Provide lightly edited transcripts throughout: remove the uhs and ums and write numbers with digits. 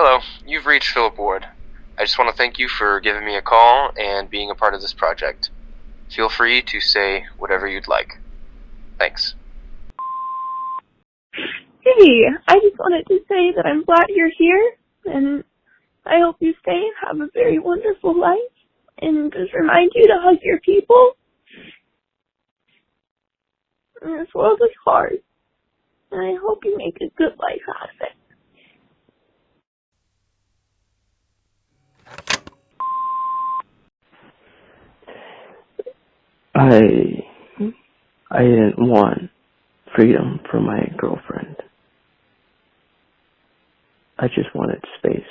Hello, you've reached Philip Ward. I just want to thank you for giving me a call and being a part of this project. Feel free to say whatever you'd like. Thanks. Hey, I just wanted to say that I'm glad you're here, and I hope you stay and have a very wonderful life, and just remind you to hug your people. And this world is hard, and I hope you make a good life out of it. I didn't want freedom for my girlfriend. I just wanted space.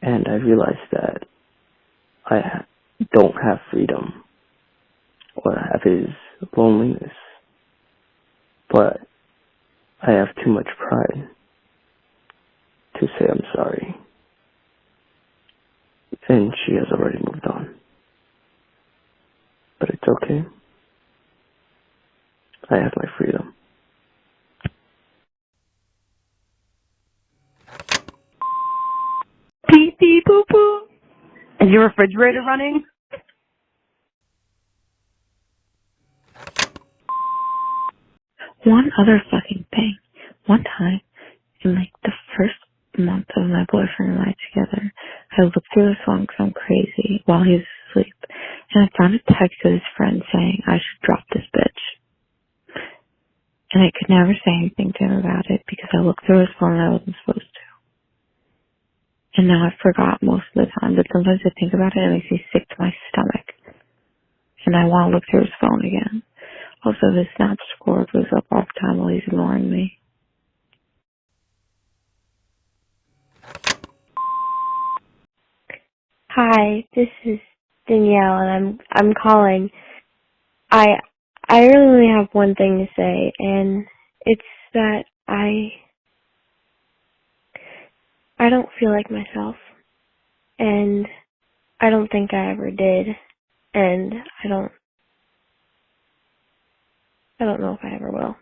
And I realized that I don't have freedom. What I have is loneliness. But I have too much pride to say I'm sorry. And she has already moved on. But it's okay. I have my freedom. Pee pee poo poo. Is your refrigerator running? One other fucking thing. One time, in the first month of my boyfriend and I together, I looked through his phone because I'm crazy while he was asleep, and I found a text with his friend saying I should drop this bitch. And I could never say anything to him about it because I looked through his phone and I wasn't supposed to. And now I forgot most of the time, but sometimes I think about it and it makes me sick to my stomach. And I want to look through his phone again. Also, his snap score goes up all the time while he's ignoring me. Hi, this is Danielle, and I'm calling. I really only have one thing to say, and it's that I don't feel like myself, and I don't think I ever did, and I don't know if I ever will.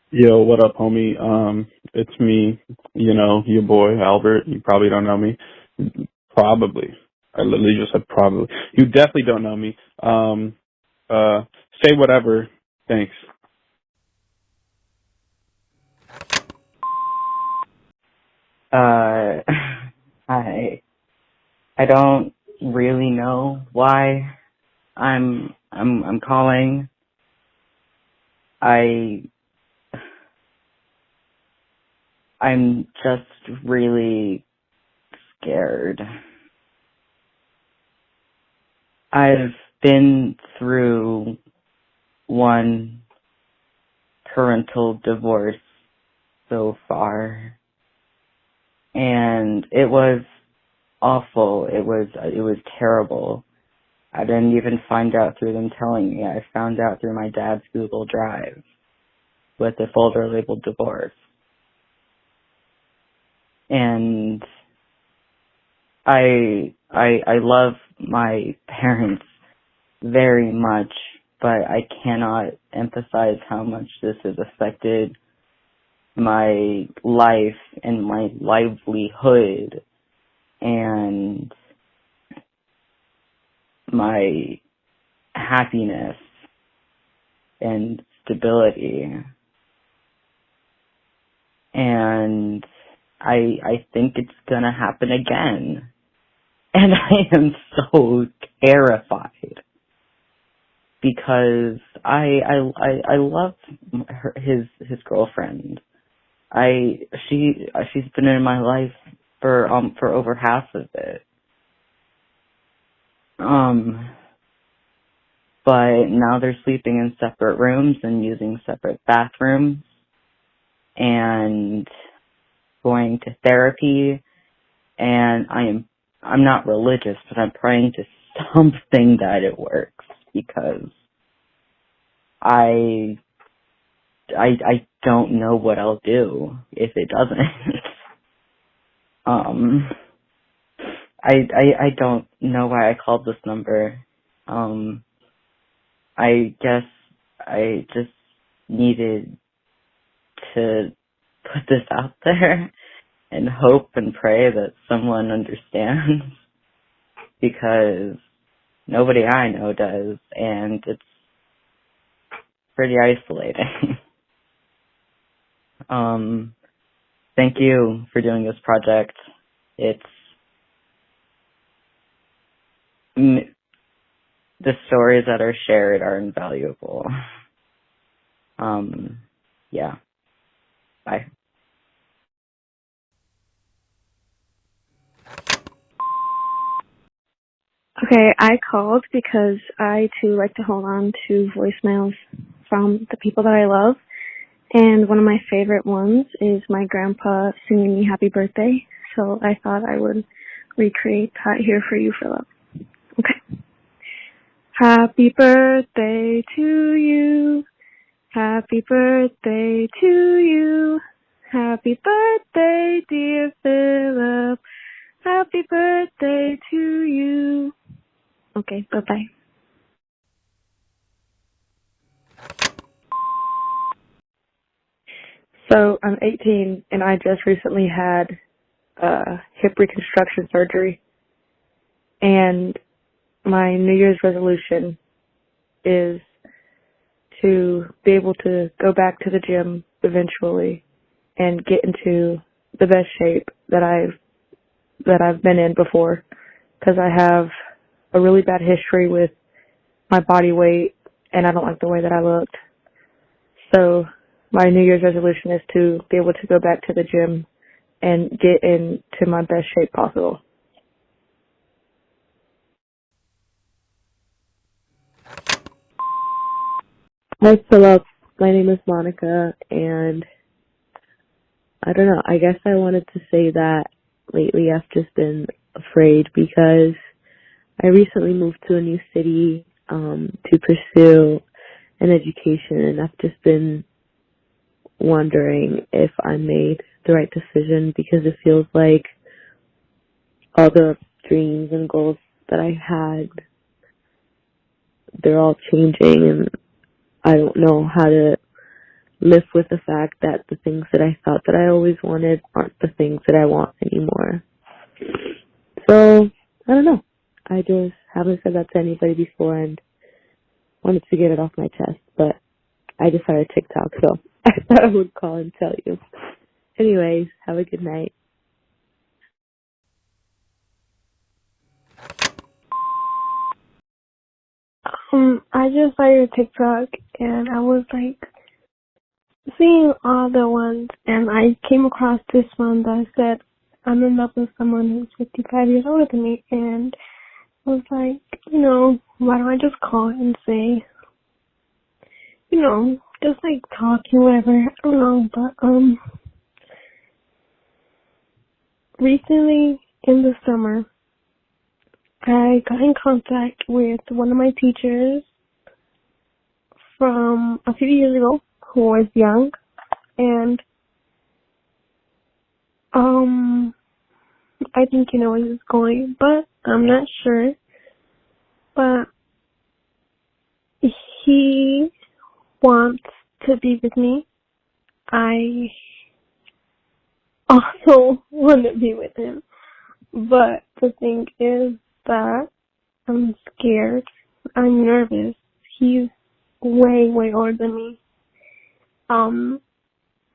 Yo, what up, homie? It's me, your boy, Albert. You probably don't know me. Probably. I literally just said probably. You definitely don't know me. Say whatever. Thanks. Hi. I don't really know why I'm calling. I'm just really scared. I've been through one parental divorce so far, and it was awful. It was terrible. I didn't even find out through them telling me. I found out through my dad's Google Drive with a folder labeled divorce. And I love my parents very much, but I cannot emphasize how much this has affected my life and my livelihood and my happiness and stability. And I think it's gonna happen again. And I am so terrified because I love his girlfriend. She's been in my life for over half of it. But now they're sleeping in separate rooms and using separate bathrooms and going to therapy, and I'm not religious, but I'm praying to something that it works, because I don't know what I'll do if it doesn't. I don't know why I called this number. I guess I just needed to put this out there and hope and pray that someone understands because nobody I know does, and it's pretty isolating. Thank you for doing this project. The stories that are shared are invaluable. Yeah. Bye. Okay, I called because I too like to hold on to voicemails from the people that I love. And one of my favorite ones is my grandpa singing me happy birthday. So I thought I would recreate that here for you, Philip. Okay. Happy birthday to you. Happy birthday to you. Happy birthday, dear Philip. Happy birthday to you. Okay, bye-bye. So I'm 18 and I just recently had hip reconstruction surgery, and my New Year's resolution is to be able to go back to the gym eventually and get into the best shape that I've been in before, because I have a really bad history with my body weight and I don't like the way that I looked. So my New Year's resolution is to be able to go back to the gym and get into my best shape possible. Hi, Philip. My name is Monica, and I don't know. I guess I wanted to say that lately I've just been afraid because I recently moved to a new city to pursue an education, and I've just been wondering if I made the right decision because it feels like all the dreams and goals that I had, they're all changing, and I don't know how to live with the fact that the things that I thought that I always wanted aren't the things that I want anymore. So, I don't know. I just haven't said that to anybody before and wanted to get it off my chest, but I just started TikTok, so I thought I would call and tell you. Anyways, have a good night. I just saw your TikTok and I was like seeing all the ones, and I came across this one that said I'm in love with someone who's 55 years older than me, and I was like, why don't I just call and say, just like talking, whatever. I don't know, but recently in the summer, I got in contact with one of my teachers from a few years ago who was young, and I think you know where this is going, but I'm not sure. But he wants to be with me. I also want to be with him. But the thing is that I'm scared. I'm nervous. He's way, way older than me.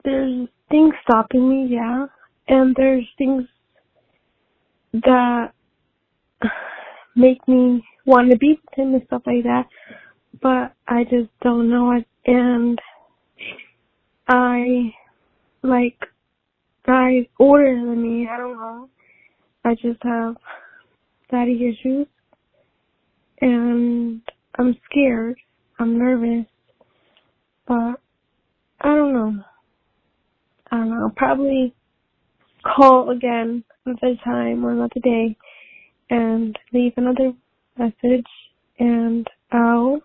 There's things stopping me, yeah. And there's things that make me want to be with him and stuff like that. But I just don't know it. And guys older than me, I don't know. I just have daddy issues. And I'm scared. I'm nervous. But I don't know. Probably call again another time or another day and leave another message, and I'll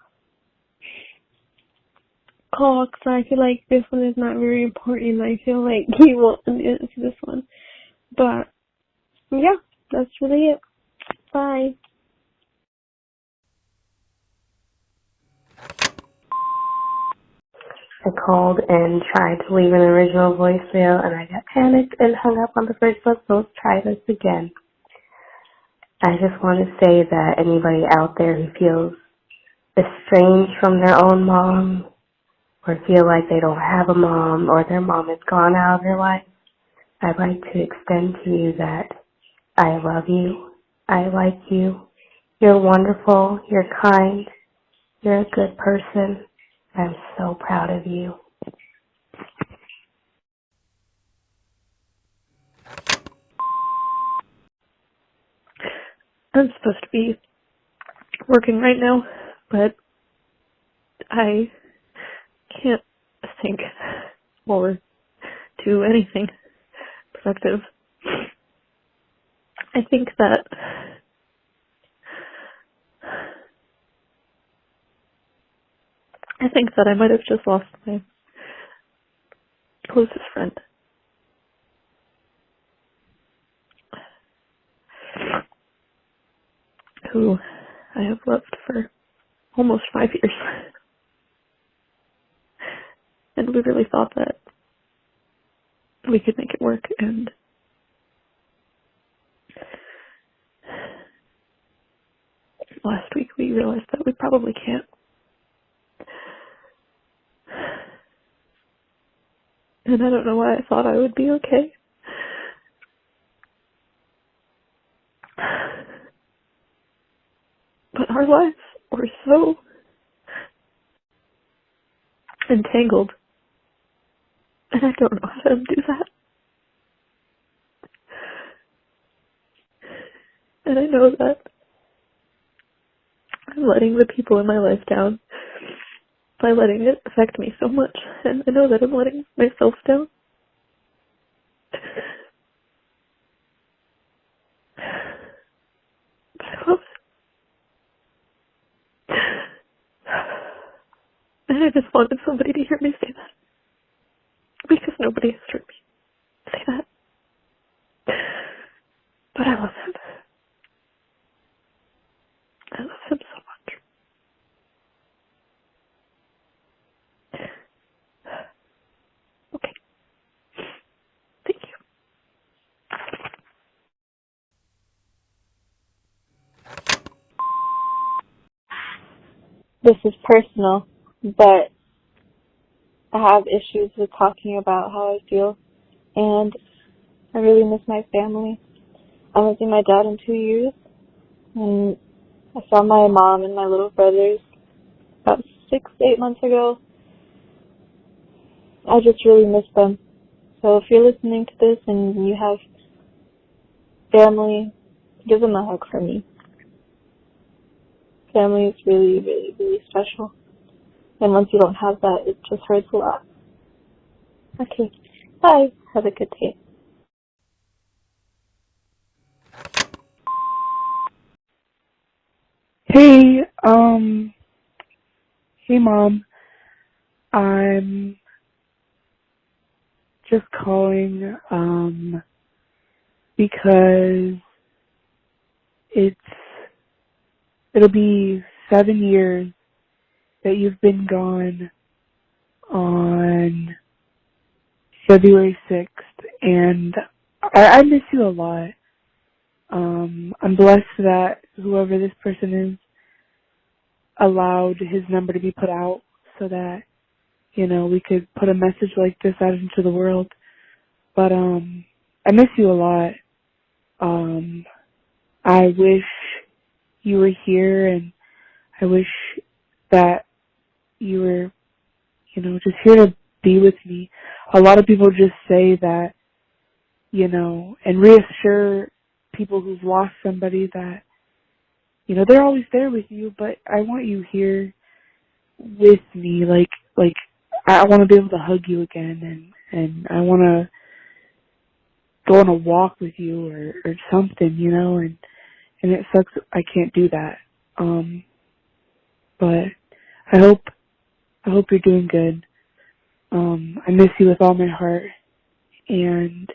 call because I feel like this one is not very important. I feel like he won't answer this one. But yeah, that's really it. Bye. I called and tried to leave an original voicemail, and I got panicked and hung up on the first one, so let's try this again. I just want to say that anybody out there who feels estranged from their own mom, or feel like they don't have a mom, or their mom is gone out of their life, I'd like to extend to you that I love you, I like you, you're wonderful, you're kind, you're a good person. I'm so proud of you. I'm supposed to be working right now, but I can't think or do anything productive. I think that I might have just lost my closest friend. Who I have loved for almost 5 years. And we really thought that we could make it work, and last week we realized that we probably can't. And I don't know why I thought I would be okay. But our lives were so entangled, and I don't know how to undo that. And I know that I'm letting the people in my life down by letting it affect me so much, and I know that I'm letting myself down. But I love it. And I just wanted somebody to hear me say that, because nobody has heard me say that. But I love him. I love him so much. Okay. Thank you. This is personal, but I have issues with talking about how I feel, and I really miss my family. I haven't seen my dad in 2 years, and I saw my mom and my little brothers about 6 to 8 months ago. I just really miss them. So if you're listening to this and you have family, give them a hug for me. Family is really, really, really special. And once you don't have that, it just hurts a lot. Okay. Bye. Have a good day. Hey, hey Mom. I'm just calling, because it'll be 7 years that you've been gone on February 6th, and I miss you a lot. I'm blessed that whoever this person is allowed his number to be put out so that, we could put a message like this out into the world. But, I miss you a lot. I wish you were here, and I wish that you were, just here to be with me. A lot of people just say that, and reassure people who've lost somebody that, they're always there with you, but I want you here with me. Like, I want to be able to hug you again, and I want to go on a walk with you or something, and it sucks I can't do that. But I hope you're doing good. I miss you with all my heart, and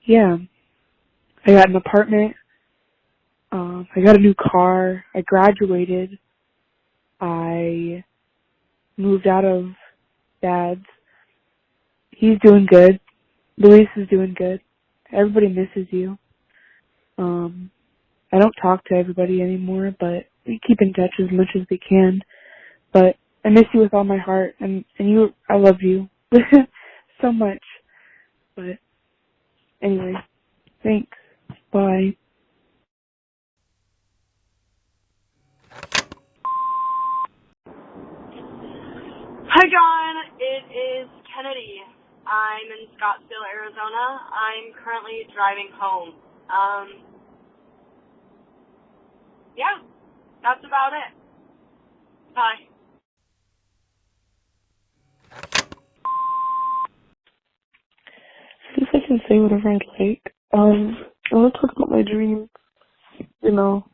yeah, I got an apartment. I got a new car. I graduated. I moved out of dads. He's doing good. Luis is doing good. Everybody misses you. I don't talk to everybody anymore, but we keep in touch as much as we can. But I miss you with all my heart, and you, I love you so much. But anyway, thanks. Bye. Hi, John. It is Kennedy. I'm in Scottsdale, Arizona. I'm currently driving home. Yeah, that's about it. Bye. Since I can say whatever I'd like, I want to talk about my dreams. You know,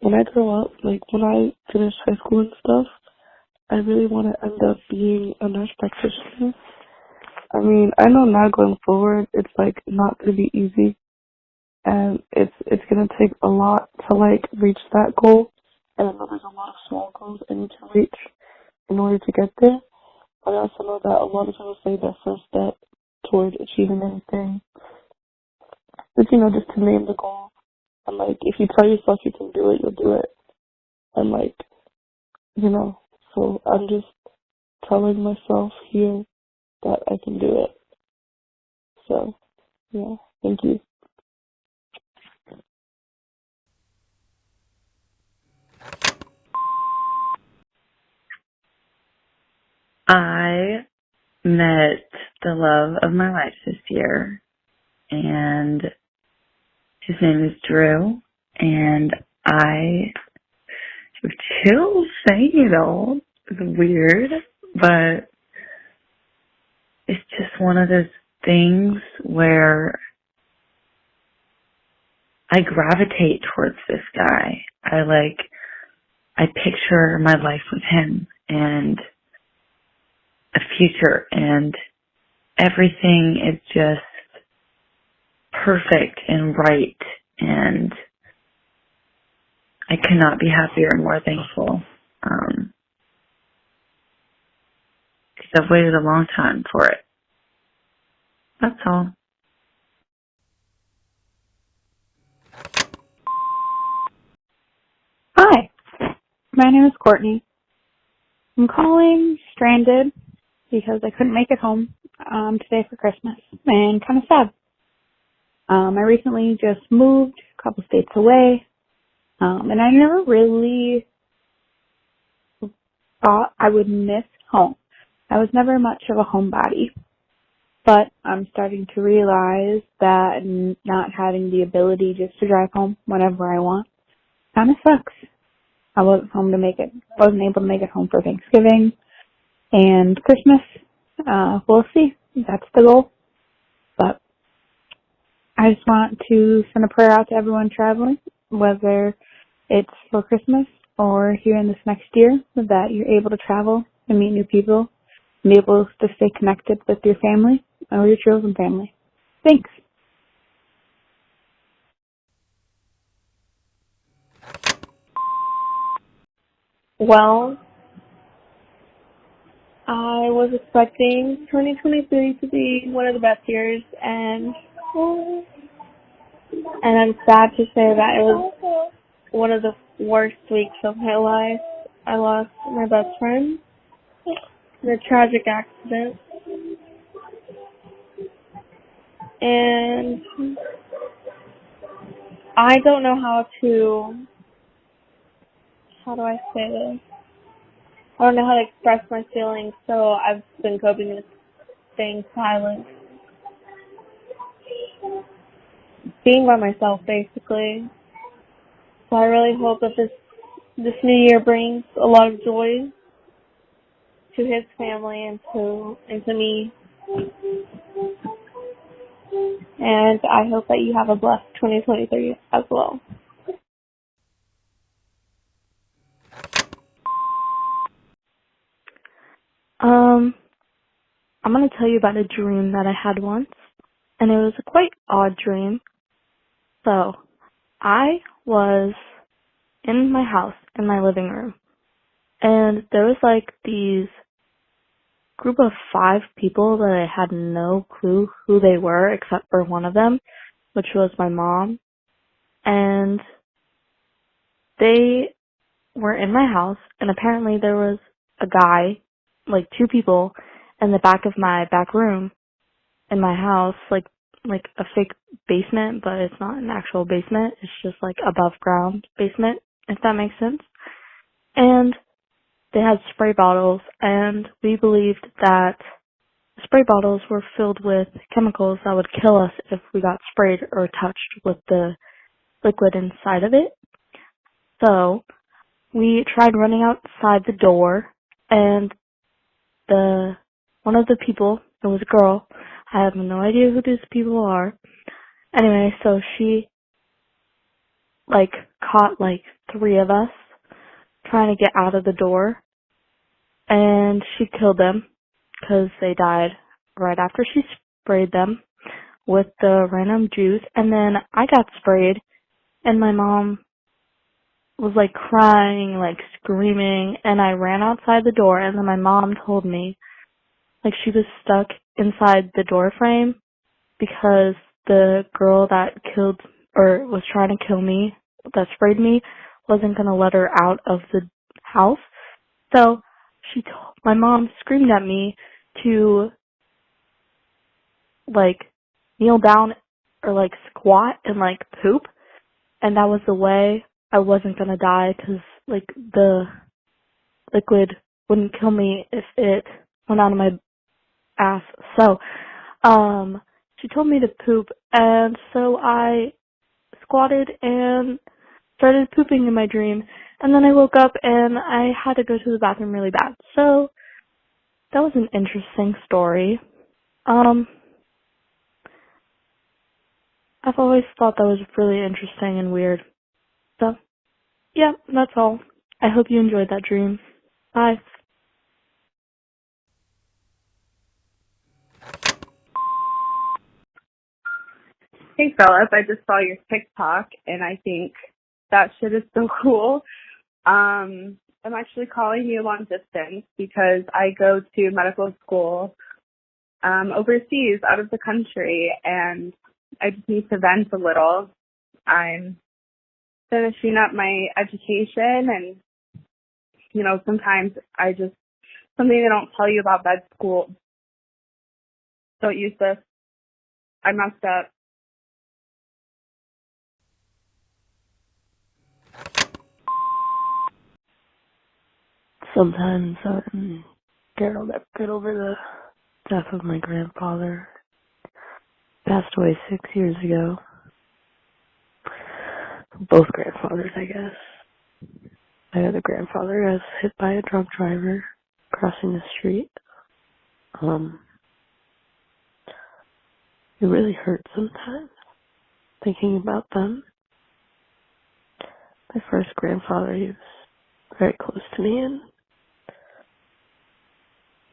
when I grow up, like when I finish high school and stuff, I really want to end up being a nurse practitioner. I mean, I know now going forward, it's like not going to be easy, and it's going to take a lot to like reach that goal. And I know there's a lot of small goals I need to reach in order to get there. But I also know that a lot of people say the first step toward achieving anything is, you know, just to name the goal. And like, if you tell yourself you can do it, you'll do it. And like, you know, so I'm just telling myself here that I can do it. So, yeah, thank you. I met the love of my life this year, and his name is Drew, and I have chills saying it all. It's weird, but it's just one of those things where I gravitate towards this guy. I picture my life with him and a future, and everything is just perfect and right, and I could not be happier and more thankful. Because I've waited a long time for it. That's all. Hi, my name is Courtney. I'm calling stranded because I couldn't make it home today for Christmas, and kind of sad. I recently just moved a couple states away, and I never really thought I would miss home. I was never much of a homebody, but I'm starting to realize that not having the ability just to drive home whenever I want kind of sucks. I wasn't able to make it home for Thanksgiving and Christmas. We'll see. That's the goal. But I just want to send a prayer out to everyone traveling, whether it's for Christmas or here in this next year, that you're able to travel and meet new people and be able to stay connected with your family or your chosen family. Thanks. Well, I was expecting 2023 to be one of the best years, and I'm sad to say that it was one of the worst weeks of my life. I lost my best friend in a tragic accident, and I don't know how do I say this? I don't know how to express my feelings, so I've been coping with staying silent. Being by myself, basically. So I really hope that this new year brings a lot of joy to his family and to me. And I hope that you have a blessed 2023 as well. I'm going to tell you about a dream that I had once, and it was a quite odd dream. So, I was in my house, in my living room, And there was like these group of 5 people that I had no clue who they were except for one of them, which was my mom. And they were in my house, and apparently there was a guy, like 2 people, in the back of my back room in my house, like a fake basement, but it's not an actual basement. It's just like above ground basement, if that makes sense. And they had spray bottles, and we believed that spray bottles were filled with chemicals that would kill us if we got sprayed or touched with the liquid inside of it. So we tried running outside the door, and one of the people, it was a girl, I have no idea who these people are. Anyway, so she caught 3 of us trying to get out of the door, and she killed them because they died right after she sprayed them with the random juice. And then I got sprayed, and my mom was crying, screaming, and I ran outside the door, and then my mom told me she was stuck inside the door frame because the girl that killed or was trying to kill me, that sprayed me, wasn't going to let her out of the house. So my mom screamed at me to kneel down or squat and poop, and that was the way I wasn't going to die because the liquid wouldn't kill me if it went out of my ass. So she told me to poop, and so I squatted and started pooping in my dream, and then I woke up and I had to go to the bathroom really bad. So that was an interesting story. I've always thought that was really interesting and weird. So yeah, that's all. I hope you enjoyed that dream. Bye. Hey Philip, I just saw your TikTok and I think that shit is so cool. I'm actually calling you long distance because I go to medical school overseas, out of the country, and I just need to vent a little. I'm finishing up my education, and sometimes something they don't tell you about med school. Don't use this. I messed up. Sometimes Carol never get over the death of my grandfather. Passed away 6 years ago. Both grandfathers, I guess. My other grandfather was hit by a drunk driver crossing the street. It really hurts sometimes thinking about them. My first grandfather, he was very close to me, and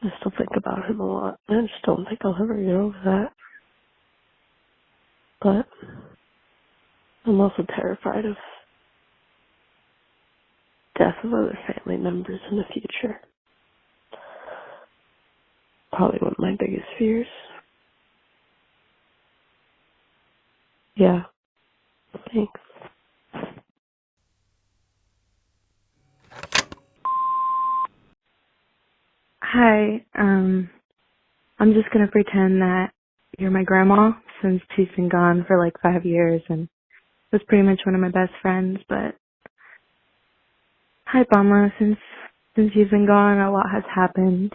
I still think about him a lot. I just don't think I'll ever get over that. But I'm also terrified of death of other family members in the future. Probably one of my biggest fears. Yeah. Thanks. Hi, I'm just gonna pretend that you're my grandma since she's been gone for 5 years and was pretty much one of my best friends, but hi Mama, since you've been gone a lot has happened.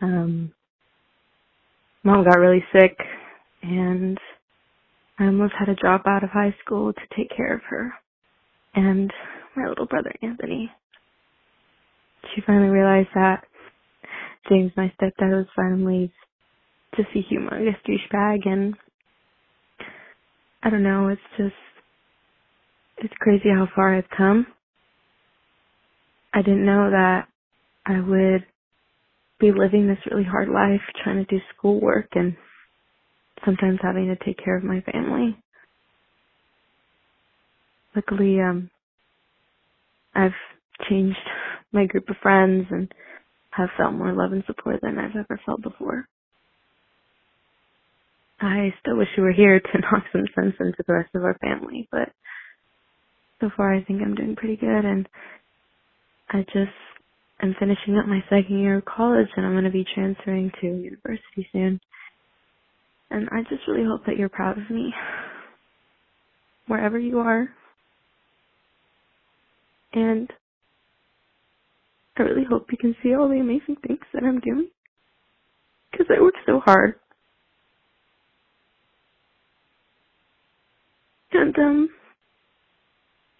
Mom got really sick and I almost had to drop out of high school to take care of her and my little brother Anthony. She finally realized that James, my stepdad, was finally just a humongous douchebag, and I don't know, it's crazy how far I've come. I didn't know that I would be living this really hard life, trying to do schoolwork and sometimes having to take care of my family. Luckily, I've changed my group of friends and have felt more love and support than I've ever felt before. I still wish you were here to knock some sense into the rest of our family, but so far I think I'm doing pretty good, and I just am finishing up my second year of college, and I'm going to be transferring to university soon. And I just really hope that you're proud of me, wherever you are. And I really hope you can see all the amazing things that I'm doing, because I work so hard. And,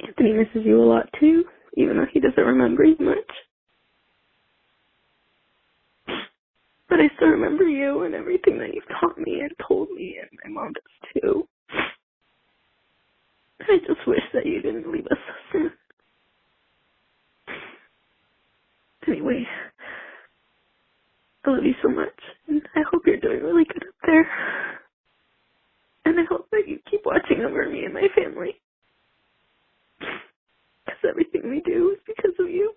Anthony misses you a lot too, even though he doesn't remember you much. But I still remember you and everything that you've taught me and told me, and my mom does too. I just wish that you didn't leave us so soon. Anyway, I love you so much, and I hope you're doing really good up there. And I hope that you keep watching over me and my family. Because everything we do is because of you.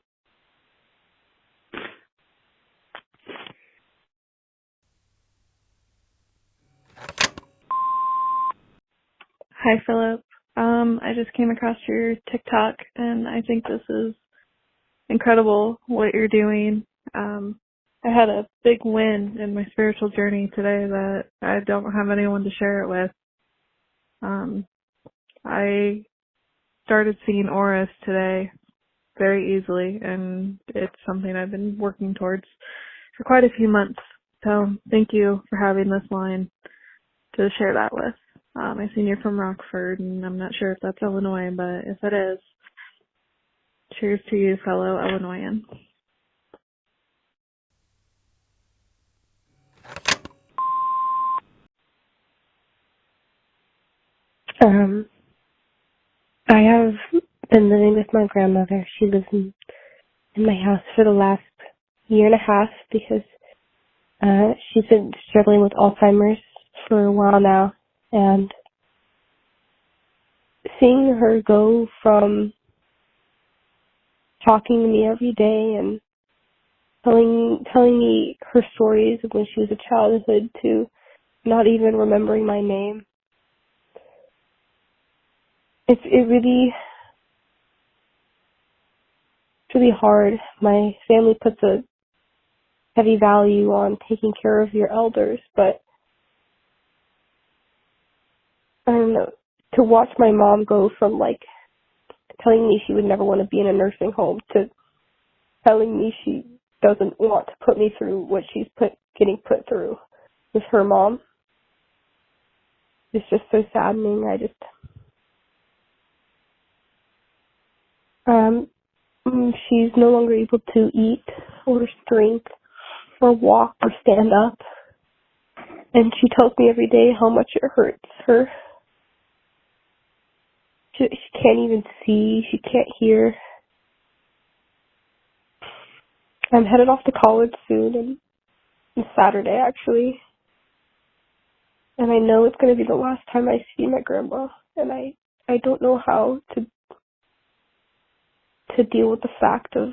Hi, Philip. I just came across your TikTok, and I think this is incredible what you're doing. I had a big win in my spiritual journey today that I don't have anyone to share it with. I started seeing auras today very easily, and it's something I've been working towards for quite a few months. So thank you for having this line to share that with. I seen you're from Rockford, and I'm not sure if that's Illinois, but if it is, cheers to you, fellow Illinoisan. I have been living with my grandmother. She lives in my house for the last year and a half because she's been struggling with Alzheimer's for a while now, and seeing her go from talking to me every day and telling me her stories of when she was a childhood to not even remembering my name. It's really hard. My family puts a heavy value on taking care of your elders, but I don't know, to watch my mom go from like telling me she would never want to be in a nursing home to telling me she doesn't want to put me through what she's getting put through with her mom, it's just so saddening. She's no longer able to eat or drink or walk or stand up. And she tells me every day how much it hurts her. She can't even see. She can't hear. I'm headed off to college soon, on Saturday actually. And I know it's going to be the last time I see my grandma. And I don't know how to deal with the fact of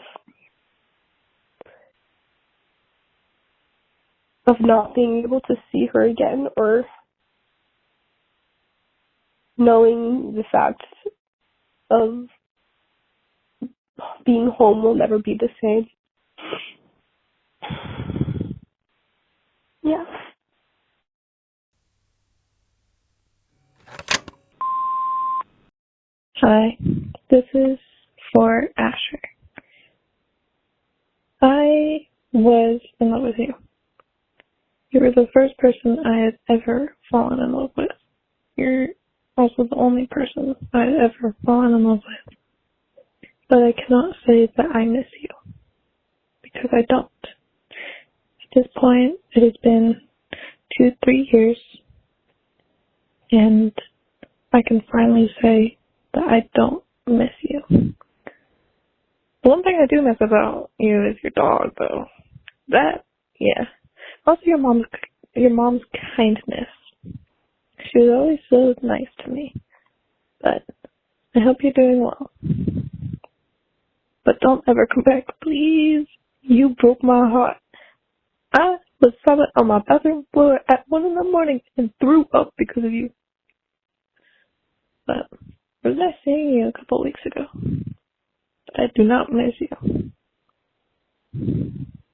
not being able to see her again, or knowing the fact of being home will never be the same. Yeah. Hi, this is for Asher. I was in love with you. You were the first person I had ever fallen in love with. You're also the only person I had ever fallen in love with. But I cannot say that I miss you, because I don't. At this point, it has been 2-3 years, and I can finally say that I don't miss you. One thing I do miss about you is your dog, though. Yeah. Also your mom's kindness. She was always so nice to me. But I hope you're doing well. But don't ever come back, please. You broke my heart. I was silent on my bathroom floor at 1 a.m. and threw up because of you. But I was nice seeing you a couple weeks ago. I do not miss you.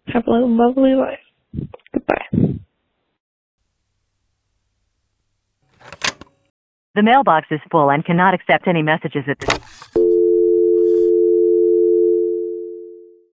Have a lovely life. Goodbye. The mailbox is full and cannot accept any messages at this time.